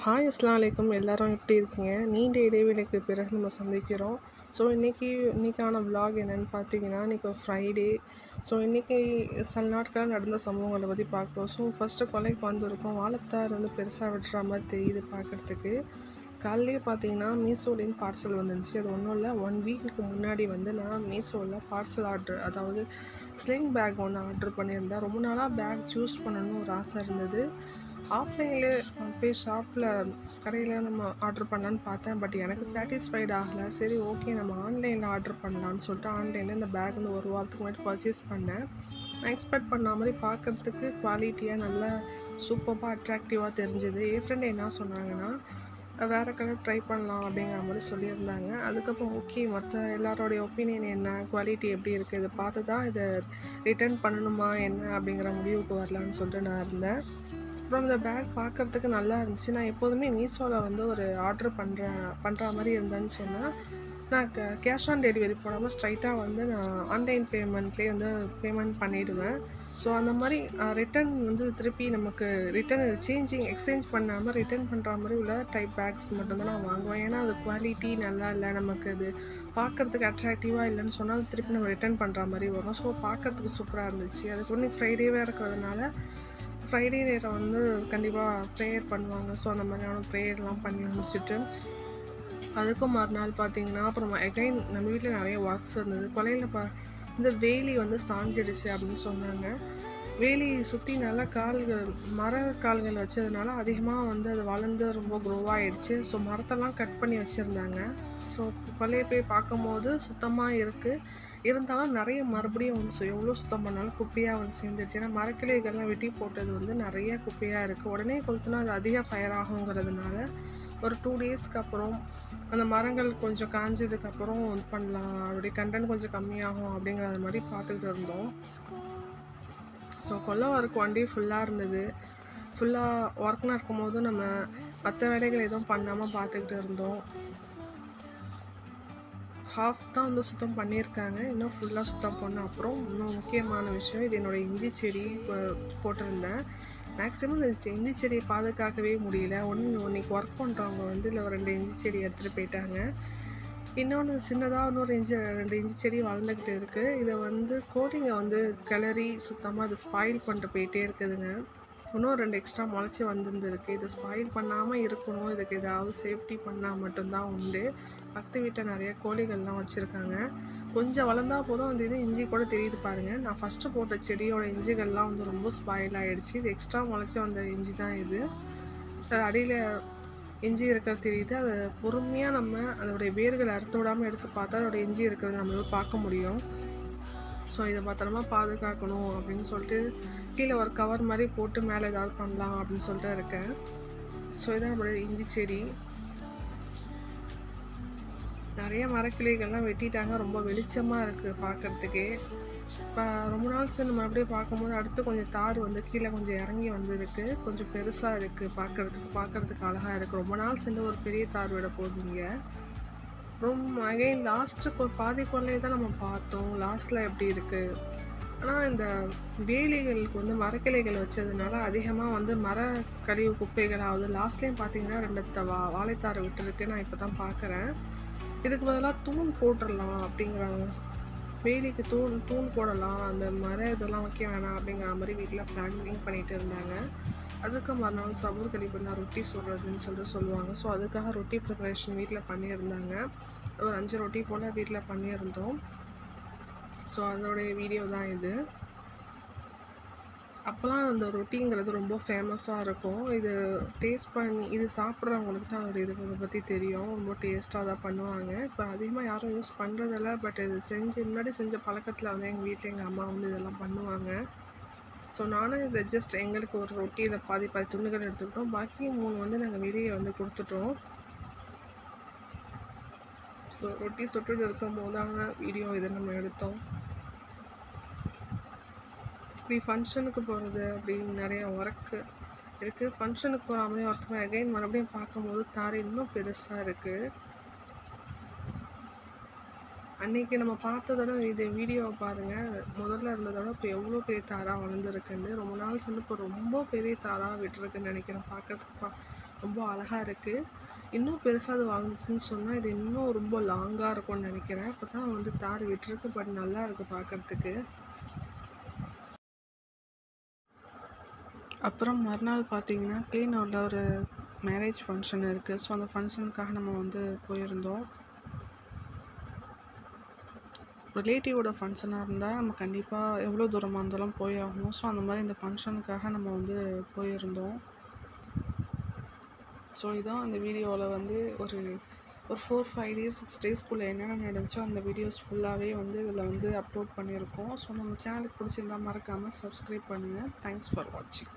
Hi அஸ்ஸலாமு அலைக்கும். எல்லாரும் எப்படி இருக்கீங்க? நீண்ட இடைவெளிக்கு பிறகு நம்ம சந்திக்கிறோம். ஸோ இன்னைக்கான விலாக் என்னென்னு பார்த்தீங்கன்னா, இன்றைக்கி ஒரு ஃப்ரைடே. ஸோ இன்றைக்கி சில நாட்களாக நடந்த சம்பவங்களை பற்றி பார்க்குறோம். ஸோ ஃபஸ்ட்டு கொலைக்கு வந்திருக்கோம். வாழைத்தார் வந்து பெருசாக விட்டுற மாதிரி தெரியுது பார்க்குறதுக்கு. காலையிலேயே பார்த்தீங்கன்னா மீஷோலேருந்து பார்சல் வந்துருந்துச்சு. அது ஒன்றும் இல்லை, 1 வீக்குக்கு முன்னாடி வந்து நான் மீஷோவில் பார்சல் அதாவது ஸ்லிங் பேக் ஒன்று ஆர்டர் பண்ணியிருந்தேன். ரொம்ப நாளாக பேக் சூஸ் பண்ணணும்னு ஒரு ஆசை இருந்தது. ஆஃப்லைன்லேயே போய் ஷாப்பில் கடையில் நம்ம ஆர்டர் பண்ணலான்னு பார்த்தேன். பட் எனக்கு சாட்டிஸ்ஃபைட் ஆகலை. சரி, ஓகே, நம்ம ஆன்லைனில் ஆர்டர் பண்ணலான்னு சொல்லிட்டு ஆன்லைனில் இந்த பேக் வந்து ஒரு வாரத்துக்கு முன்னாடி பர்ச்சேஸ் பண்ணேன். நான் எக்ஸ்பெக்ட் பண்ண மாதிரி பார்க்குறதுக்கு குவாலிட்டியாக நல்லா சூப்பராக அட்ராக்டிவாக தெரிஞ்சுது. என் ஃப்ரெண்டு என்ன சொன்னாங்கன்னா, வேறு கலர் ட்ரை பண்ணலாம் அப்படிங்கிற மாதிரி சொல்லியிருந்தாங்க. அதுக்கப்புறம் ஓகே, மற்ற எல்லாரோடைய ஒப்பீனியன் என்ன, குவாலிட்டி எப்படி இருக்குது, இதை பார்த்து தான் இதை ரிட்டர்ன் பண்ணணுமா என்ன அப்படிங்கிற முடிவுக்கு வரலான்னு சொல்லிட்டு நான் இருந்தேன். அப்புறம் இந்த பேக் பார்க்குறதுக்கு நல்லா இருந்துச்சு. நான் எப்போதுமே மீஷோவில் வந்து ஒரு ஆர்டர் பண்ணுற மாதிரி இருந்தேன்னு சொன்னால், நான் கேஷ் ஆன் டெலிவரி போடாமல் ஸ்ட்ரைட்டாக வந்து நான் ஆன்லைன் பேமெண்ட்லேயே வந்து பேமெண்ட் பண்ணிவிடுவேன். ஸோ அந்த மாதிரி ரிட்டன் வந்து திருப்பி நமக்கு எக்ஸ்சேஞ்ச் பண்ணாமல் ரிட்டன் பண்ணுற மாதிரி உள்ள டைப் பேக்ஸ் மட்டும்தான் நான் வாங்குவேன். ஏன்னா அது குவாலிட்டி நல்லா இல்லை, நமக்கு அது பார்க்குறதுக்கு அட்ராக்டிவாக இல்லைன்னு சொன்னால் திருப்பி நம்ம ரிட்டன் பண்ணுற மாதிரி வரும். ஸோ பார்க்குறதுக்கு சூப்பராக இருந்துச்சு. அதுக்கு ஒன்று ஃப்ரைடேவாக இருக்கிறதுனால ஃப்ரைடே நேரம் வந்து கண்டிப்பாக ப்ரேயர் பண்ணுவாங்க. ஸோ அந்த மாதிரியான ப்ரேயர்லாம் பண்ணி முடிச்சுட்டு அதுக்கும் மறுநாள் பார்த்திங்கன்னா, அப்புறம் எகைன் நம்ம வீட்டில் நிறைய ஒர்க்ஸ் இருந்தது. கொலையில் இந்த வேலி வந்து சாஞ்சிடுச்சு அப்படின்னு சொன்னாங்க. வேலி சுற்றி நல்லா மர கால்கள் வச்சதுனால அதிகமாக வந்து அது வளர்ந்து ரொம்ப க்ரோவாகிடுச்சு. ஸோ மரத்தெல்லாம் கட் பண்ணி வச்சுருந்தாங்க. ஸோ கொலையை போய் பார்க்கும்போது சுத்தமாக இருக்குது. இருந்தாலும் நிறைய மறுபடியும் வந்து எவ்வளோ சுத்தம் பண்ணாலும் குப்பையாக வந்து சேர்ந்துருச்சு. ஏன்னா மரக்கிளைகள்லாம் வெட்டி போட்டது வந்து நிறைய குப்பையாக இருக்குது. உடனே கொளுத்துனா அது அதிக ஃபயர் ஆகுங்கிறதுனால ஒரு 2 டேஸ்க்கு அப்புறம் அந்த மரங்கள் கொஞ்சம் காஞ்சதுக்கப்புறம் இது பண்ணலாம், அதோடைய கண்டென்ட் கொஞ்சம் கம்மியாகும் அப்படிங்கிற மாதிரி பார்த்துக்கிட்டு இருந்தோம். ஸோ கொல்லை ஒர்க் 1 டே ஃபுல்லாக இருந்தது. ஃபுல்லாக ஒர்க்னா இருக்கும்போது நம்ம மற்ற வேலைகள் எதுவும் பண்ணாமல் பார்த்துக்கிட்டு இருந்தோம். ஹாஃப் தான் வந்து சுத்தம் பண்ணியிருக்காங்க, இன்னும் ஃபுல்லாக சுத்தம் பண்ண அப்புறம் இன்னும் முக்கியமான விஷயம், இது என்னோடய இஞ்சி செடி போட்டிருந்தேன். மேக்ஸிமம் இந்த இஞ்சி செடியை பாதுகாக்கவே முடியல. இன்னைக்கு ஒர்க் பண்ணுறவங்க வந்து இல்லை 2 இஞ்சி செடி எடுத்துகிட்டு போயிட்டாங்க. இன்னொன்று சின்னதாக இன்னொரு 2 இஞ்சி செடி வளர்ந்துக்கிட்டு இருக்குது. இதை வந்து கோழிங்க வந்து கிளறி சுத்தமாக அதை ஸ்பாயில் பண்ணிட்டு போயிட்டே இருக்குதுங்க. இன்னும் 2 எக்ஸ்ட்ரா முளைச்சி வந்துருந்துருக்கு. இதை ஸ்பாயில் பண்ணாமல் இருக்கணும், இதுக்கு ஏதாவது சேஃப்டி பண்ணால் மட்டும்தான் உண்டு. பக்கத்து வீட்டில் நிறைய கோழிகள்லாம் வச்சுருக்காங்க. கொஞ்சம் வளர்ந்தா போதும், அந்த இது இஞ்சி கூட தெரியுது பாருங்கள். நான் ஃபஸ்ட்டு போட்ட செடியோட இஞ்சிகள்லாம் வந்து ரொம்ப ஸ்பாயில் ஆகிடுச்சு. இது எக்ஸ்ட்ரா முளைச்சி வந்த இஞ்சி தான் இது. அது அடியில் இஞ்சி இருக்கிறது தெரியுது. அதை பொறுமையாக நம்ம அதோடைய வேர்களை அறுத்து விடாமல் எடுத்து பார்த்தா அதோடய இஞ்சி இருக்கிறது நம்மளால் பார்க்க முடியும். ஸோ இதை பத்திரமா பாதுகாக்கணும் அப்படின்னு சொல்லிட்டு கீழே ஒரு கவர் மாதிரி போட்டு மேலே ஏதாவது பண்ணலாம் அப்படின்னு சொல்லிட்டு இருக்கேன். ஸோ இதான் நம்மளுடைய இஞ்சி செடி. நிறைய மரக்கிளைகள்லாம் வெட்டிட்டாங்க, ரொம்ப வெளிச்சமாக இருக்குது பார்க்குறதுக்கே. இப்போ ரொம்ப நாள் சரி நம்ம அப்படியே பார்க்கும்போது அடுத்து கொஞ்சம் தார் வந்து கீழே கொஞ்சம் இறங்கி வந்துருக்கு, கொஞ்சம் பெருசாக இருக்குது, பார்க்குறதுக்கு அழகாக இருக்குது. ரொம்ப நாள் சென்று ஒரு பெரிய தார் விட போகுதுங்க. ரொம்ப அகைன் லாஸ்ட்டுக்கு ஒரு பாதி கொள்ளையை தான் நம்ம பார்த்தோம். லாஸ்ட்டில் எப்படி இருக்குது, ஆனால் இந்த வேலிகளுக்கு வந்து மரக்கிளைகள் வச்சதுனால அதிகமாக வந்து கழிவு குப்பைகளாவது. லாஸ்ட்லேயும் பார்த்தீங்கன்னா 2 வாழைத்தாரை விட்டுருக்கு. நான் இப்போ தான் பார்க்குறேன். இதுக்கு பதிலாக தூண் போட்டுடலாம் அப்படிங்கிறாங்க. வேலிக்கு தூண் போடலாம், அந்த இதெல்லாம் வைக்க வேணாம் அப்படிங்கிற மாதிரி வீட்டில் பிளானிங் பண்ணிகிட்டு இருந்தாங்க. அதுக்கு மறுநாள் சபூர் கழிப்புனா ரொட்டி சுடுறதுன்னு சொல்லுவாங்க. ஸோ அதுக்காக ரொட்டி ப்ரிப்பரேஷன் வீட்டில் பண்ணியிருந்தாங்க. ஒரு 5 ரொட்டி போல் வீட்டில் பண்ணியிருந்தோம். ஸோ அதோடைய வீடியோ தான் இது. அப்போலாம் அந்த ரொட்டிங்கிறது ரொம்ப ஃபேமஸாக இருக்கும். இது டேஸ்ட் பண்ணி இது சாப்பிட்றவங்களுக்கு தான் இதை பற்றி தெரியும். ரொம்ப டேஸ்ட்டாக தான் பண்ணுவாங்க. இப்போ அதிகமாக யாரும் யூஸ் பண்ணுறதில்ல. பட் இது முன்னாடி செஞ்ச பழக்கத்தில் வந்து எங்கள் வீட்டில் எங்கள் அம்மா வந்து இதெல்லாம் பண்ணுவாங்க. ஸோ நானும் இதை ஜஸ்ட் எங்களுக்கு ஒரு ரொட்டி இதை பாதி துண்டுகள் எடுத்துக்கிட்டோம். பாக்கி 3 வந்து நாங்கள் வெளியே வந்து கொடுத்துட்டோம். ஸோ ரொட்டி சுட்டுட்டு இருக்கும் போதான வீடியோ இதை நம்ம எடுத்தோம். இப்படி ஃபங்க்ஷனுக்கு போகிறது அப்படின்னு நிறைய ஒர்க்கு இருக்குது. ஃபங்க்ஷனுக்கு போகிற மாதிரி ஒர்க்குமே அகைன் மறுபடியும் பார்க்கும்போது தார் இன்னும் பெருசாக இருக்குது. அன்றைக்கி நம்ம பார்த்ததோட இது வீடியோவை பாருங்கள், முதல்ல இருந்ததோட இப்போ எவ்வளோ பெரிய தாராக வளர்ந்துருக்குன்னு. ரொம்ப நாள் இப்போ ரொம்ப பெரிய தாராக விட்டுருக்குன்னு நினைக்கிறேன். ரொம்ப அழகாக இருக்குது. இன்னும் பெருசாக அது வாழ்ந்துச்சுன்னு சொன்னால் இது இன்னும் ரொம்ப லாங்காக இருக்கும்னு நினைக்கிறேன். இப்போ தான் வந்து தார் விட்டுருக்கு, பட் நல்லா இருக்குது பார்க்குறதுக்கு. அப்புறம் மறுநாள் பார்த்தீங்கன்னா கிளீனூரில் ஒரு மேரேஜ் ஃபங்க்ஷன் இருக்குது. ஸோ அந்த ஃபங்க்ஷனுக்காக நம்ம வந்து போயிருந்தோம். ரிலேட்டிவோட ஃபங்க்ஷனாக இருந்தால் நம்ம கண்டிப்பாக எவ்வளோ தூரமாக இருந்தாலும் போய் ஆகணும். ஸோ அந்த மாதிரி இந்த ஃபங்க்ஷனுக்காக நம்ம வந்து போயிருந்தோம். ஸோ இதான் அந்த வீடியோவில் வந்து ஒரு 4-5 டேஸ் 6 டேஸ்க்குள்ளே என்னென்ன நடந்துச்சோ அந்த வீடியோஸ் ஃபுல்லாகவே வந்து இதில் வந்து அப்லோட் பண்ணியிருக்கோம். ஸோ நம்ம சேனலுக்கு பிடிச்சிருந்தா மறக்காமல் சப்ஸ்கிரைப் பண்ணுங்கள். தேங்க்ஸ் ஃபார் வாட்சிங்.